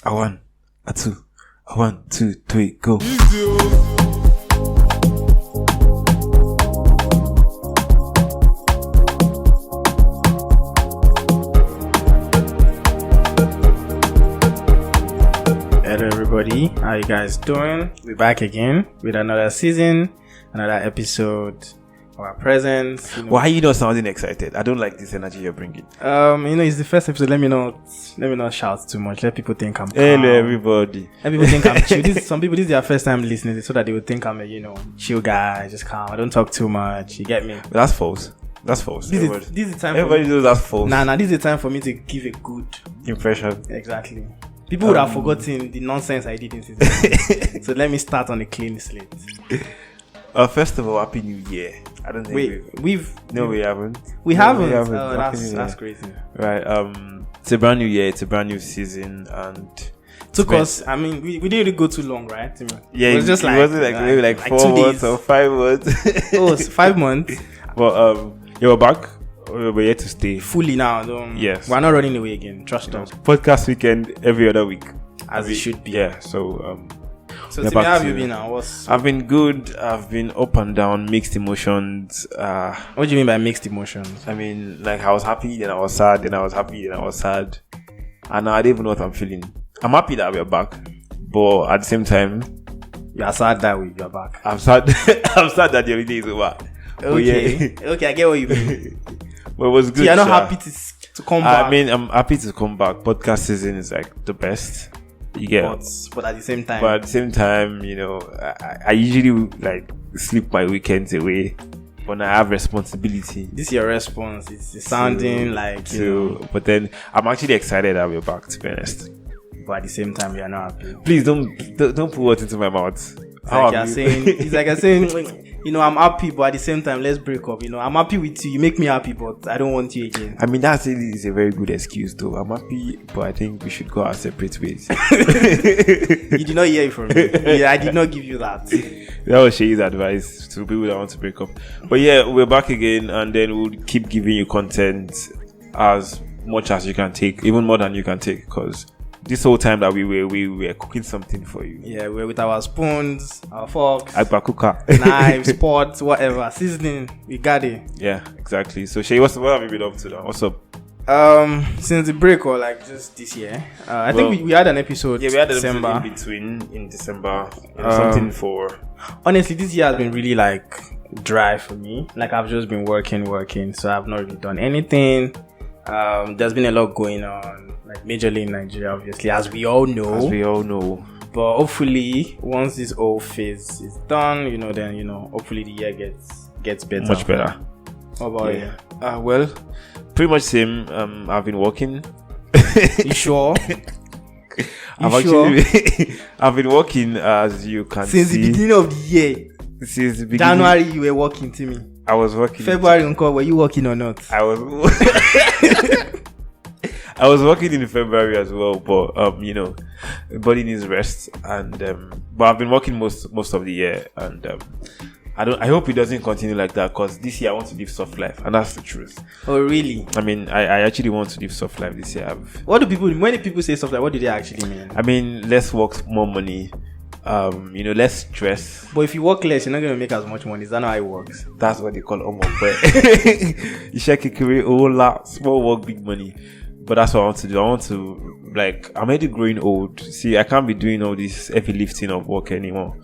A one, a two, a 1, 2, 3, go. Hello everybody, how you guys doing? We're back again with another season, another episode of our presence. Why are you not sounding excited? I don't like this energy you're bringing. It's the first episode. Let me not shout too much. Let people think I'm calm. Hello everybody. Let people think I'm chill. Some people, this is their first time listening, so that they would think I'm a chill guy, just calm. I don't talk too much. You get me? But that's false. That's false. This is the time. Everybody knows that's false. Nah. This is the time for me to give a good impression. Exactly. People would have forgotten the nonsense I did in season 1. So let me start on a clean slate. First of all, Happy New Year. I don't think we haven't. We haven't. Oh, that's crazy. Right. It's a brand new year. It's a brand new season, and took us. I mean, we didn't really go too long, right? Yeah, it was just maybe like 4 months or 5 months. Oh, it's 5 months. Well, you were back. We're here to stay fully now. Yes, we're not running away again. Trust us. Podcast weekend every other week, as it should be. Yeah. So, Timmy, how have you been now? I've been good. I've been up and down, mixed emotions. What do you mean by mixed emotions? I mean, like I was happy, then I was sad, then I was happy, then I was sad, and I don't even know what I'm feeling. I'm happy that we're back, but at the same time, you are sad that you're back. I'm sad. I'm sad that the holiday is over. Okay, okay, I get what you mean. Well, it was good. So you're not happy to come back. I mean, I'm happy to come back. Podcast season is like the best. You get, but at the same time, I usually like sleep my weekends away when I have responsibility. This is your response. It's sounding but then I'm actually excited that we're back. To be honest, but at the same time, we are not happy. Please don't put words into my mouth. It's like you're saying, I'm happy, but at the same time, let's break up. I'm happy with you. You make me happy, but I don't want you again. I mean, that is a very good excuse, though. I'm happy, but I think we should go our separate ways. You did not hear it from me. Yeah, I did not give you that. That was Shay's advice to people that want to break up. But yeah, we're back again, and then we'll keep giving you content as much as you can take, even more than you can take, because this whole time that we were cooking something for you. Yeah, we're with our spoons, our forks, knives, pots, whatever, seasoning. We got it. Yeah, exactly. So Shay, what have you been up to now? What's up? Since the break or like just this year, I think we had an episode. Yeah, we had an December. Episode in December. Something for. Honestly, this year has been really like dry for me. Like I've just been working, so I've not really done anything. There's been a lot going on, like majorly in Nigeria, obviously, as we all know. But hopefully, once this whole phase is done, then hopefully the year gets better. Much better. How about you? Well, pretty much same. I've been working. You sure? I've been working, as you can see, since the beginning of the year. Since the beginning. January, you were working, Timmy. I was working. February, Uncle, were you working or not? I was. I was working in February as well, but the body needs rest, and but I've been working most of the year, and I hope it doesn't continue like that, because this year I want to live soft life, and that's the truth. Oh really? I mean, I actually want to live soft life this year. When people say soft life, what do they actually mean? I mean, less work, more money. Less stress. But if you work less, you're not going to make as much money. Is that not how it works? That's what they call you check it career, small work, big money. But that's what I want to do. I want to, I'm already growing old. See, I can't be doing all this heavy lifting of work anymore.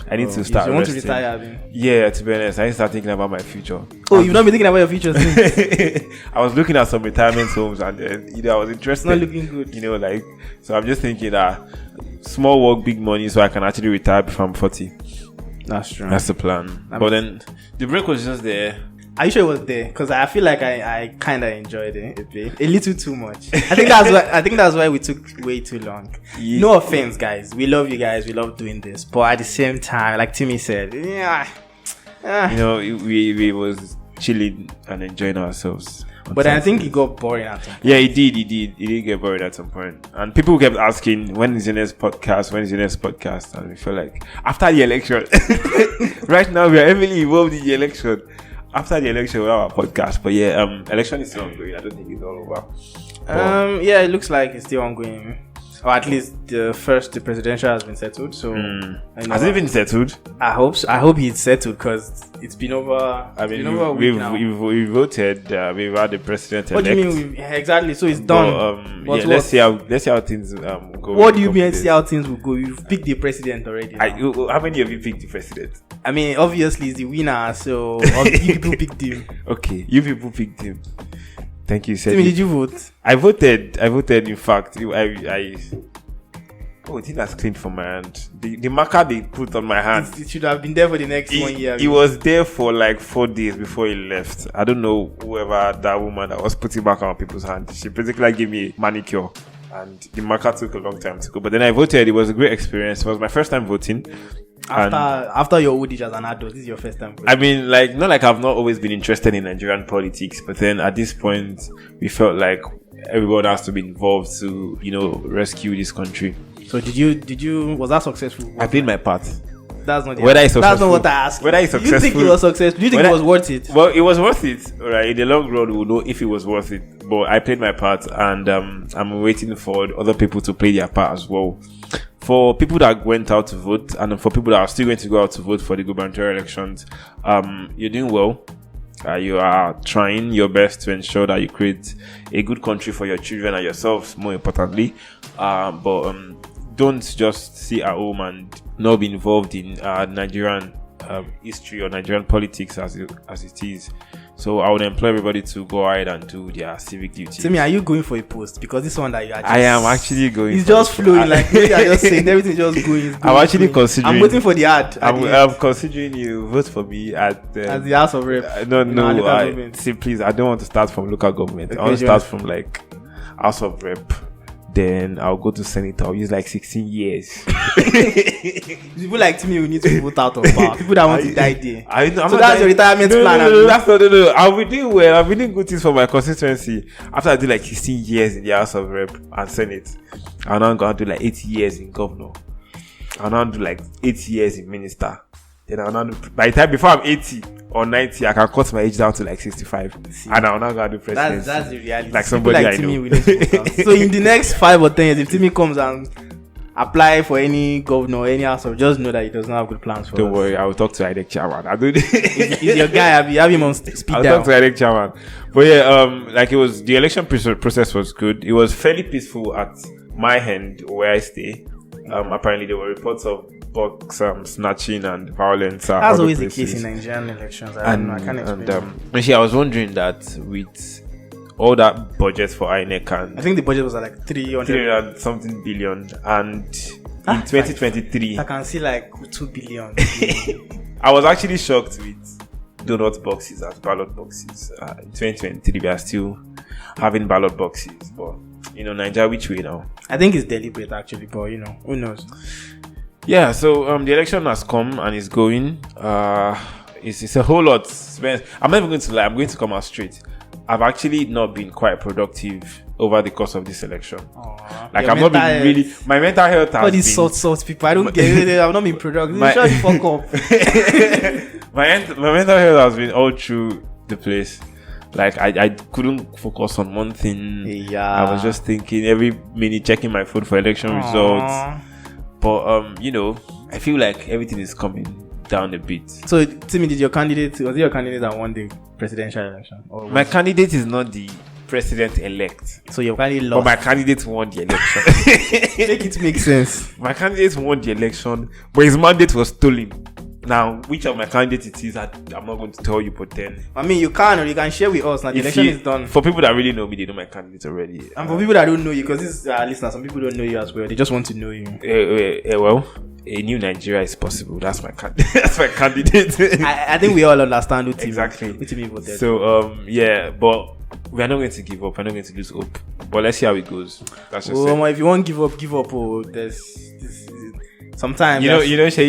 I need to start resting. You want to retire, I mean? Yeah, to be honest, I need to start thinking about my future. Oh, you've not been thinking about your future since? I was looking at some retirement homes, and then, I was interested. It's not looking good. So I'm just thinking that small work, big money, so I can actually retire before I'm 40. That's true. That's the plan. But then the break was just there. Are you sure it was there? Because I feel like I kind of enjoyed it a little too much. I think that's why we took way too long. Yeah. No offense, guys. We love you guys. We love doing this. But at the same time, like Timmy said, we was chilling and enjoying ourselves. But I think it got boring at some point. Yeah, it did. It did get boring at some point. And people kept asking, when is your next podcast? And we feel like, after the election. Right now, we are heavily involved in the election. After the election, we'll have a podcast. But yeah, election is still ongoing. I don't think it's all over. Yeah, it looks like it's still ongoing. or at least the presidential has been settled. So Has it been settled? I hope so. I hope it's settled because it's been over. I mean, we voted. We've had the president. What do you mean? Exactly. So it's done. But let's see how things go. What do you mean? See how things will go? You've picked the president already. How many of you picked the president? I mean, obviously he's the winner. So you people picked him. Okay, you people picked him. Thank you. Tell me, did you vote? I voted. In fact, it has cleaned from my hand. The marker they put on my hand. It should have been there for the next 1 year. It was there for like 4 days before he left. I don't know whoever that woman that was putting back on people's hand. She basically gave me a manicure, and the marker took a long time to go. But then I voted. It was a great experience. It was my first time voting. After your old age as an adult, this is your first time voting. I mean, like, not like I've not always been interested in Nigerian politics, but then at this point, we felt like everyone has to be involved to, rescue this country. So did you was that successful? I played my part. That's not That's not what I asked. Whether it's successful. Do you think it was successful? Do you think it was worth it? Well, it was worth it. Right. In the long run, we'll know if it was worth it. But I played my part, and I'm waiting for other people to play their part as well. For people that went out to vote, and for people that are still going to go out to vote for the gubernatorial elections, you're doing well. You are trying your best to ensure that you create a good country for your children and yourselves, more importantly. But don't just sit at home and not be involved in Nigerian history or Nigerian politics as it is. So I would employ everybody to go ahead and do their civic duty. Tell me, are you going for a post? Because this one that you are I am actually going. It's just flowing like you are just saying everything just going. I'm actually considering. I'm waiting for the ad. I'm considering you vote for me at the House of Rep. No. See, please, I don't want to start from local government. Okay, I want to start from like House of Rep. Then I'll go to Senate. I'll use like 16 years. People like me, we need to vote out of power. People that want to die there. So that's your retirement plan. No. I'll be doing well. I'll be doing good things for my constituency. After I do like 16 years in the House of Rep and Senate, I'm now going to do like 80 years in governor. I'll now do like 80 years in minister. Then I'll now do, by the time before I'm 80 or 90, I can cut my age down to like 65. And I'll now go and do presidency. That's the reality. Like somebody I know. So in the next 5 or 10 years, if Timmy comes and apply for any governor, any house, just know that he does not have good plans for Don't worry, I will talk to INEC chairman. He's your guy. Have him on speed I'll down. talk to INEC chairman. But yeah, like it was, the election process was good. It was fairly peaceful at my end where I stay. Apparently there were reports of box snatching and violence. That's always the case in Nigerian elections. I can't explain. Actually, I was wondering that with all that budget for INEC, and I think the budget was like 300 something billion, and in 2023 I can see like 2 billion. I was actually shocked with donut boxes as ballot boxes. In 2023 we are still having ballot boxes, but Nigeria, which way now? I think it's deliberate actually, but who knows. Yeah, so the election has come and is going. It's a whole lot. I'm not even going to lie. I'm going to come out straight. I've actually not been quite productive over the course of this election. Like I've not been really. My mental health has all these sort people. I don't get it. I've not been productive. Fuck up. my mental health has been all through the place. Like I couldn't focus on one thing. Yeah. I was just thinking every minute, checking my phone for election results. But I feel like everything is coming down a bit. So tell me, was it your candidate that won the presidential election? My candidate is not the president-elect. So your candidate lost. But my candidate won the election. Make it make sense. My candidate won the election, but his mandate was stolen. Now, which of my candidates it is, I'm not going to tell you, but then... I mean, you can share with us. Now, the election is done. For people that really know me, they know my candidates already. And for people that don't know you, because this is listeners, some people don't know you as well. They just want to know you. Well, a new Nigeria is possible. That's my candidate. That's my candidate. I think we all understand who exactly. Who TV voted. So, but we are not going to give up. We're not going to lose hope. But let's see how it goes. That's just it. If you want to give up. Sometimes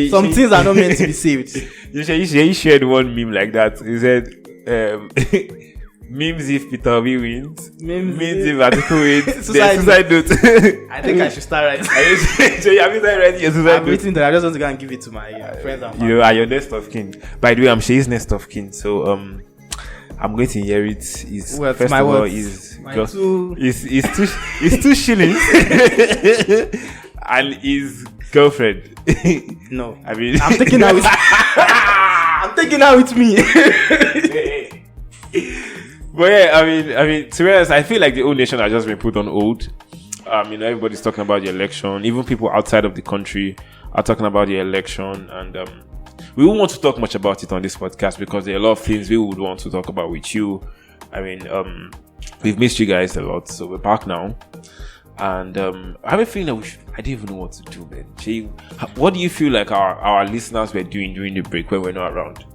some things are not meant to be saved. You shared one meme like that. He said, memes if Peter Obi wins, memes if Atiku wins. Suicide note. I think I should start writing. So you have you started writing your suicide note? I'm waiting that. I just want to go and give it to my friends and family. You are your next of kin. By the way, I'm Shei's next of kin. So I'm going to inherit his Well, first my of all words. his My girl- two- his two shillings and his girlfriend. No. I mean, I'm taking that with I'm taking that with me. But yeah, I mean, to be honest, I feel like the whole nation has just been put on hold. Everybody's talking about the election. Even people outside of the country are talking about the election, and we won't want to talk much about it on this podcast because there are a lot of things we would want to talk about with you. I mean, we've missed you guys a lot, so we're back now. And I have a feeling that I didn't even know what to do, man. Jay, what do you feel like our listeners were doing during the break when we're not around?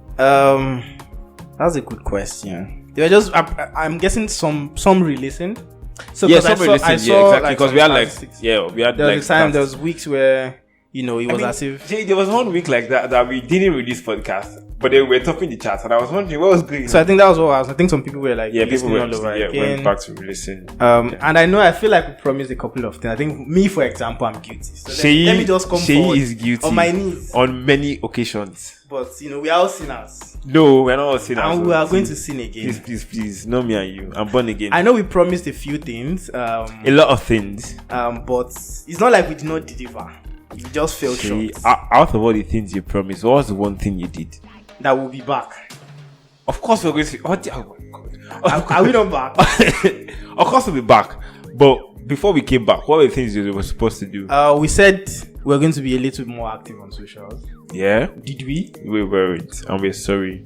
That's a good question. They were just I'm guessing some re-listened. So Yeah, 'cause somebody listened, saw, exactly. like, Because some we had like, statistics. we had There like was a time, stats. there was weeks where, it was I mean, as if Jay, there was 1 week like that we didn't release podcast, but then we were topping the charts, and I was wondering what was going on. so I think that was what I think some people were like People listening were all over went again. back to releasing. And I feel like we promised a couple of things. I think me, for example, I'm guilty. So let me just come Shay forward is guilty on my knees. on many occasions. But we are all sinners, No, we're not all sinners. and we are going to sin again. Please, not me and you. I'm born again. I know we promised a few things, A lot of things. but it's not like we did not deliver. We just fell Shay, short. out of all the things you promised, what was the one thing you did? That we'll be back. Of course, we're going to. Oh my God. Are we not back? Of course, we'll be back. But before we came back, what were the things you were supposed to do? We said we're going to be a little more active on socials. Yeah, Did we? we weren't, and we're sorry.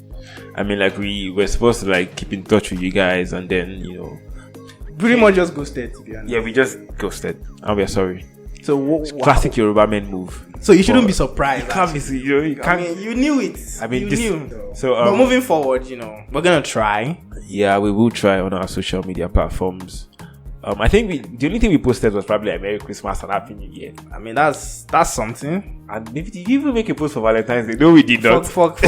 I mean, like we were supposed to like keep in touch with you guys, and then Pretty much just ghosted, to be honest. yeah, we just ghosted, and we're sorry. So Classic Yoruba men move. So you shouldn't But be surprised. You can't be, you I can't. mean, you knew it. I mean, you this- knew. Though. so, but moving forward, we're gonna try. Yeah, we will try on our social media platforms. I think the only thing we posted was probably like Merry Christmas and Happy New Year. I mean, that's something. And maybe did you even make a post for Valentine's Day? No, we did not. Fuck.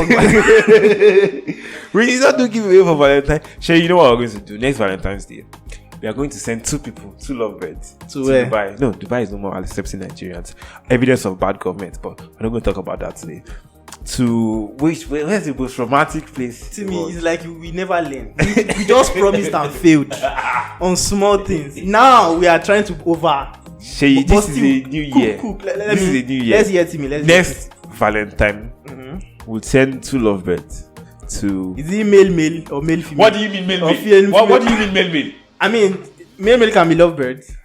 We did not do giveaway for Valentine's. Shay, you know what we're going to do next Valentine's Day? We are going to send 2 lovebirds To where? Dubai. No, Dubai is no more accepting Nigerians. Evidence of bad government, but we're not going to talk about that today. Where's the most romantic place? To me, it's like we never learn. We just promised and failed on small things. Now we are trying to over. Shay, But this is still, a new year. Let This is me- a new year. Let's hear to me. Next Valentine, we'll send 2 lovebirds to. Is it male or male female? What do you mean male? Or female? What do you mean male? I mean, male can be lovebirds.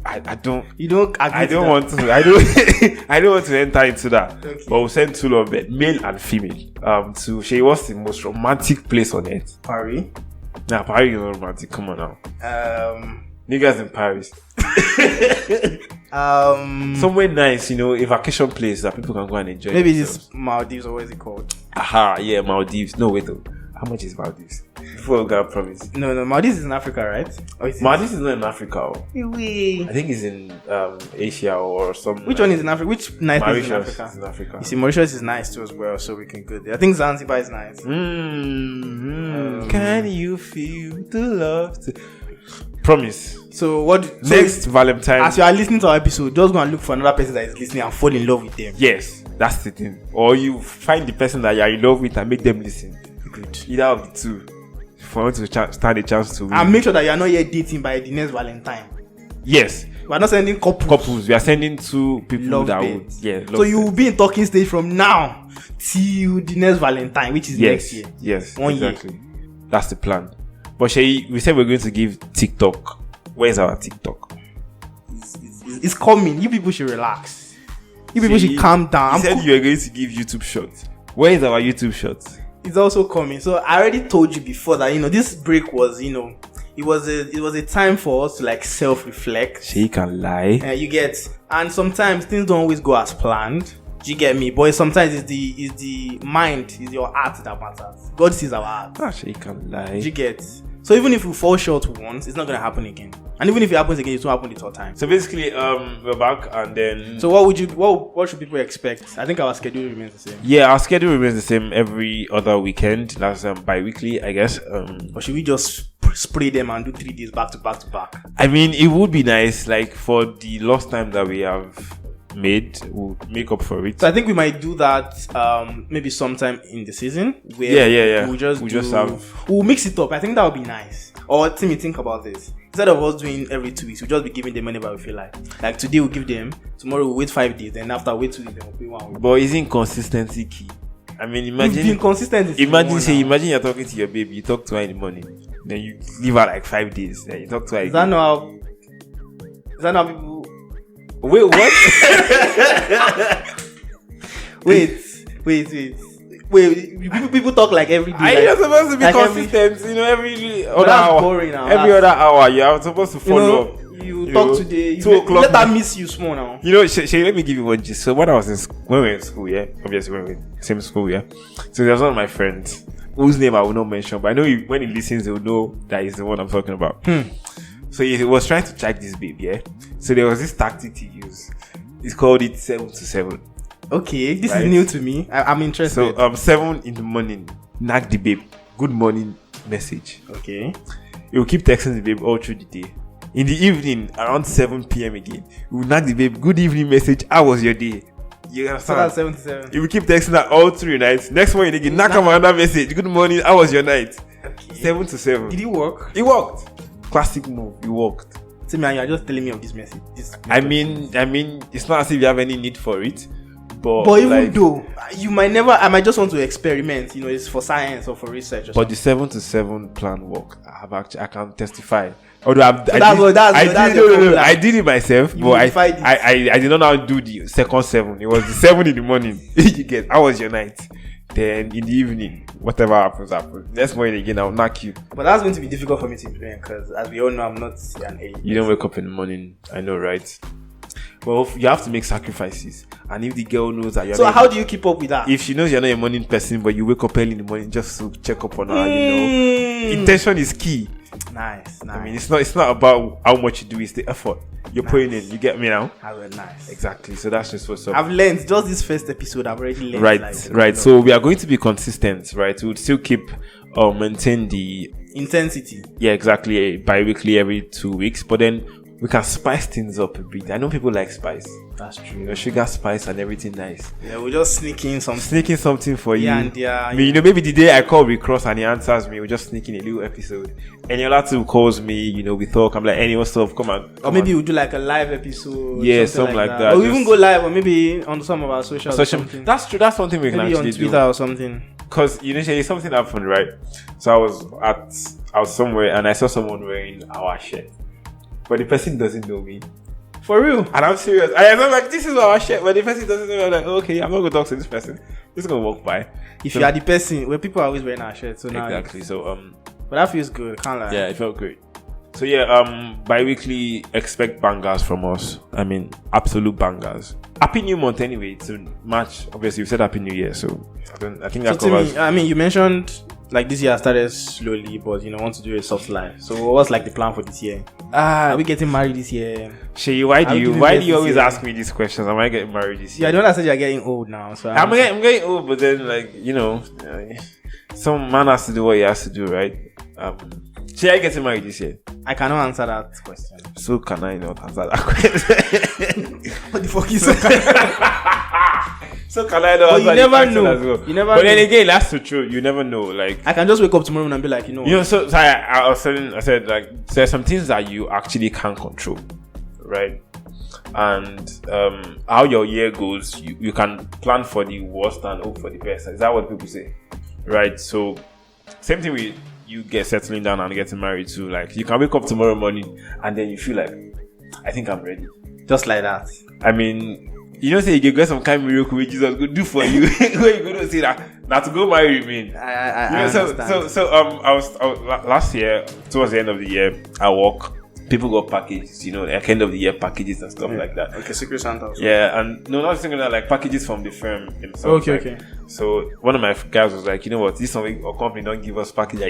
I don't. You don't agree. I don't to want to. I don't. I don't want to enter into that. Okay. But we'll send 2 lovebirds, male and female. To Shay, what's the most romantic place on earth? Paris. Nah, Paris is not romantic. Come on now. Niggas in Paris. Somewhere nice, a vacation place that people can go and enjoy. Maybe themselves. this Maldives or what is it called? Aha, yeah, Maldives. No, wait though. How much is Maldives? Before we got promise. No, Maldives is in Africa, right? Or is it? Maldives is not in Africa. Oh. Wait. I think it's in Asia or something. Which one is in Africa? Which nice place is in Mauritius Africa? is in Africa. You see, Mauritius is nice too as well, so we can go there. I think Zanzibar is nice. Can you feel the love? Promise. So what? Next Valentine. As you are listening to our episode, just go and look for another person that is listening and fall in love with them. Yes, that's the thing. Or you find the person that you are in love with and make them listen. Good. Either of the two. For you to stand a chance to win. And make sure that you are not yet dating by the next Valentine. Yes. We are not sending Couples. We are sending 2 people Love that birds. would. Yeah. So you will be in talking stage from now till the next Valentine, which is next year. Yes. 1 year. Exactly. That's the plan. But Shay, we said we're going to give TikTok. Where's our TikTok? It's coming. You people should relax. You people should calm down. You said you were going to give YouTube Shorts. Where is our YouTube Shorts? It's also coming. So I already told you before that this break was it was a time for us to like self-reflect. Shay can lie. You get, and sometimes things don't always go as planned. Do you get me? But sometimes it's the mind, is your heart that matters. God sees our heart. Shay can Do lie. you get? So even if we fall short once, it's not gonna happen again. And even if it happens again, it won't happen the third time. So basically, we're back, and then. So what should people expect? I think our schedule remains the same. Yeah, our schedule remains the same every other weekend. That's bi-weekly, I guess. Or should we just spray them and do 3 days back to back to back? I mean, it would be nice, like for the last time that we have made, we'll make up for it. So I think we might do that maybe sometime in the season. Where Yeah. We'll mix it up. I think that would be nice. Or Timmy, think about this. Instead of us doing every 2 weeks, we'll just be giving them whenever we feel like. Like today we'll give them, tomorrow we'll wait 5 days, then after wait 2 weeks, then we'll pay 1 week. But isn't consistency key? I mean, imagine We've been consistent. Imagine you're talking to your baby, you talk to her in the morning, then you leave her like 5 days, then you talk to her. Is that not how people? Wait, what? wait. People talk like every day. Are you supposed to be like consistent? Every other that's hour. boring now. Every other hour, you are supposed to follow up. You talk today. 2 o'clock. Let her miss you small now. Let me give you one gist. So when we were in school, yeah, obviously when we were in the same school, yeah. So there was one of my friends whose name I will not mention, but I know when he listens, he'll know that he's the one I'm talking about. So he was trying to track this babe, yeah. So there was this tactic he used. He's called it 7 to 7. Okay, this is new to me. I'm interested. So 7 in the morning, nag the babe. Good morning message. Okay. He will keep texting the babe all through the day. In the evening, around 7 p.m. again, he will nag the babe. Good evening message. How was your day? You understand? So that's 7 to 7. He will keep texting her all through the night. Next morning again, nag him another message. Good morning. How was your night? Okay. 7 to 7. Did it work? It worked. Classic move. It worked. See, man, you're just telling me of this message. I mean, it's not as if you have any need for it. But even though you might never, I might just want to experiment. It's for science or for research. Or but the 7 to 7 plan work. I can testify. Although I did it myself, but I did not now do the second 7. It was the 7 in the morning. You get, how was your night? Then in the evening, whatever happens. Next morning again, I'll knock you. But that's going to be difficult for me to implement because, as we all know, I'm not an alien. You don't wake up in the morning. I know, right? Well, you have to make sacrifices. And if the girl knows that you're so how do you keep up with that? If she knows you're not a morning person, but you wake up early in the morning just to check up on her, intention is key. Nice. I mean, it's not about how much you do, it's the effort you're putting in. You get me now? Nice. Exactly. So that's just what's up. I've learned just this first episode. I've already learned. Right. So we are going to be consistent, right? We would still keep maintain the intensity. Yeah, exactly. Bi-weekly every 2 weeks, but then we can spice things up a bit. I know people like spice. That's true. Sugar, spice, and everything nice. Yeah, we'll just sneak in something. Sneaking something for you. I mean, maybe the day I call Recross and he answers me, we'll just sneak in a little episode. And your two calls me, we talk. I'm like, hey, what's up? Come on. Or maybe we'll do like a live episode. Yeah, something like that. Or we even go live, or maybe on some of our social. That's true. That's something we can maybe actually do. Maybe on Twitter or something. Because initially something happened, right? So I was somewhere and I saw someone wearing our shirt. But the person doesn't know me. For real? And I'm serious. I'm like, this is our shirt. But the person doesn't know me. I'm like, okay, I'm not going to talk to this person. Just going to walk by. If you are the person, where people are always wearing our shirt. So exactly. Now so, but that feels good. Can't lie. Yeah, it felt great. So, yeah, bi-weekly, expect bangers from us. I mean, absolute bangers. Happy New Month anyway. It's March. Obviously, we said Happy New Year. So, I think that covers. I mean, you mentioned like this year started slowly, but want to do a soft life. So what's like the plan for this year? Are we getting married this year? Shay, why do you always ask me these questions? Am I getting married this year? Yeah, I don't understand. You're getting old now, so I'm getting old, but then some man has to do what he has to do, right? Shay, are you getting married this year? I cannot answer that question. So can I not answer that question? What the fuck is that? So can I not? But you never know. As well. You never. But then again, that's the truth. You never know. Like I can just wake up tomorrow and be like, So I said like there's some things that you actually can't control, right? And how your year goes, you can plan for the worst and hope for the best. Is that what people say, right? So same thing with you get settling down and getting married too. Like you can wake up tomorrow morning and then you feel like, I think I'm ready, just like that. I mean. Say you get some kind of miracle which Jesus could do for you. Where you going to say that to go marry me? I understand. So I was last year towards the end of the year I work. People got packages, like end of the year packages and stuff like that. Okay, Secret Santa. Also. Yeah, and no, not single like packages from the firm themselves. Okay. So one of my guys was like, you know what, this something or company don't give us package.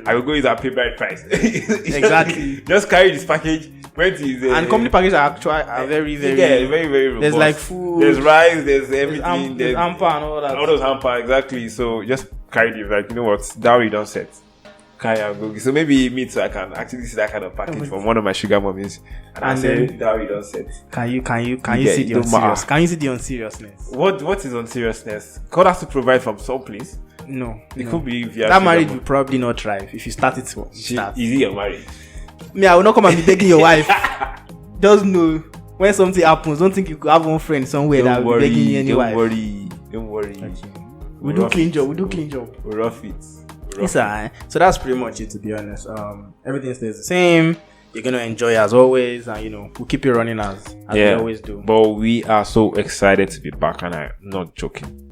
I will go use our pay by price. Exactly. Just carry this package. And company packages are very, very, very, very robust. There's like food, there's rice, there's everything, there's hamper and all that. All those hamper, exactly. So just carry it. Like, you know what, dowry don't set. Kaya Gogi. So maybe me too, I can actually see that kind of package from one of my sugar mummies. And then that we don't set. Can you see the unserious? Can you see the unseriousness? What is unseriousness? God has to provide from some place. No. It could be via that marriage will probably not thrive if you start it. Is it your marriage? Me, I will not come and be begging your wife. Just know when something happens, don't think you could have one friend somewhere that will be begging you anyway. Don't worry. Okay. We do clean job. We rough it. It's alright. So that's pretty much it, to be honest. Everything stays the same. You're gonna enjoy as always, and we'll keep it running as we always do. But we are so excited to be back, and I'm not joking.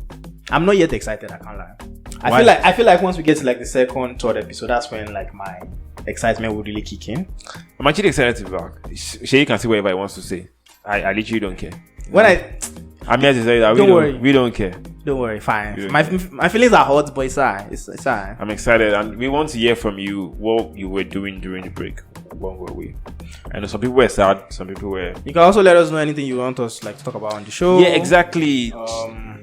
I'm not yet excited, I can't lie. I feel like once we get to like the second, third episode, that's when like my excitement would really kick in. I'm actually excited to be back. Shay can say whatever he wants to say. I literally don't care. I'm here to tell you that we don't care. Don't worry, fine. My feelings are hot, but it's alright. It's alright. I'm excited, and we want to hear from you what you were doing during the break. When were we? I know some people were sad, some people were. You can also let us know anything you want us to talk about on the show. Yeah, exactly.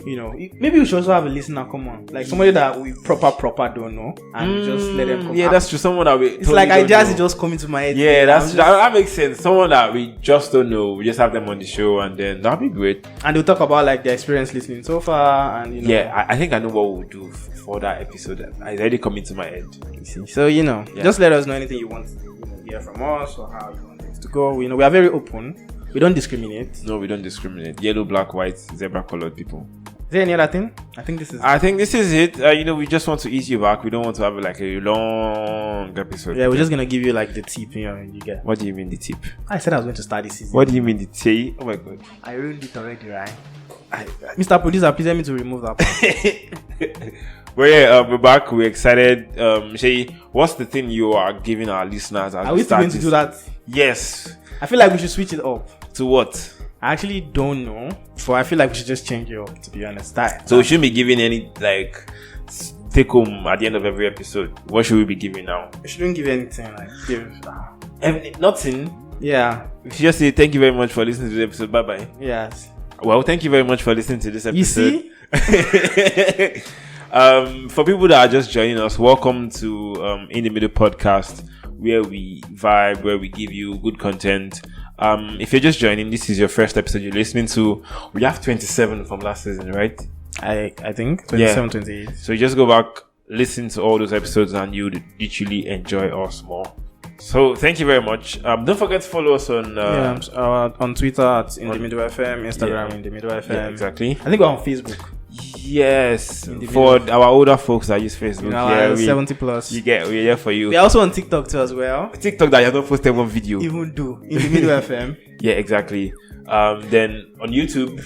Maybe we should also have a listener. Come on, like somebody that we proper don't know, and just let them come. Yeah, that's true. Someone that we. It's like ideas just coming to my head. Yeah, that makes sense. Someone that we just don't know. We just have them on the show, and then that'd be great. And they'll talk about like their experience listening so far, and Yeah, I think I know what we'll do for that episode. It's already coming to my head. So just let us know anything you want to hear from us or how you want it to go. We are very open. We don't discriminate. No, we don't discriminate. Yellow, black, white, zebra colored people. Is there any other thing? I think this is it. We just want to ease you back. We don't want to have like a long episode. Yeah, we're just gonna give you like the tip, you get. What do you mean the tip? I said I was going to start this season. What do you mean the tip? Oh my god. I ruined it already, right? Mr. Producer, please let me to remove that part. Well, yeah, we're back. We're excited. Shay, what's the thing you are giving our listeners? Are we still going to do that? Yes. I feel like we should switch it up. To what? I actually don't know, but I feel like we should just change it up, to be honest. So we shouldn't be giving any take home at the end of every episode. What should we be giving now? We shouldn't give anything nothing. Yeah. We should just say thank you very much for listening to the episode. Bye bye. Yes. Well, thank you very much for listening to this episode. You see? For people that are just joining us, welcome to In the Middle podcast, where we vibe, where we give you good content. If you're just joining, this is your first episode you're listening to. We have 27 from last season, right? I think 27, 28. So you just go back, listen to all those episodes, and you'd literally enjoy us more. So thank you very much. Don't forget to follow us on on Twitter at In the Middle FM, Instagram In the Middle FM. Yeah, exactly. I think we're on Facebook. Yes, for our older folks that use Facebook, 70 plus. We're here for you. We're also on TikTok too as well. TikTok that you have not posted one video. Even do In the Middle FM. Yeah, exactly. Then on YouTube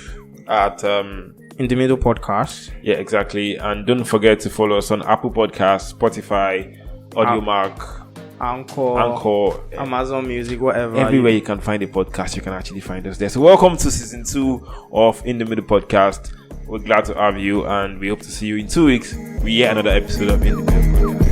at In the Middle podcast. Yeah, exactly. And don't forget to follow us on Apple Podcasts, Spotify, AudioMark, Anchor, Amazon Music, whatever. Everywhere you can find a podcast, you can actually find us there. So welcome to season 2 of In the Middle podcast. We're glad to have you, and we hope to see you in 2 weeks. We hear another episode of In the Middle podcast.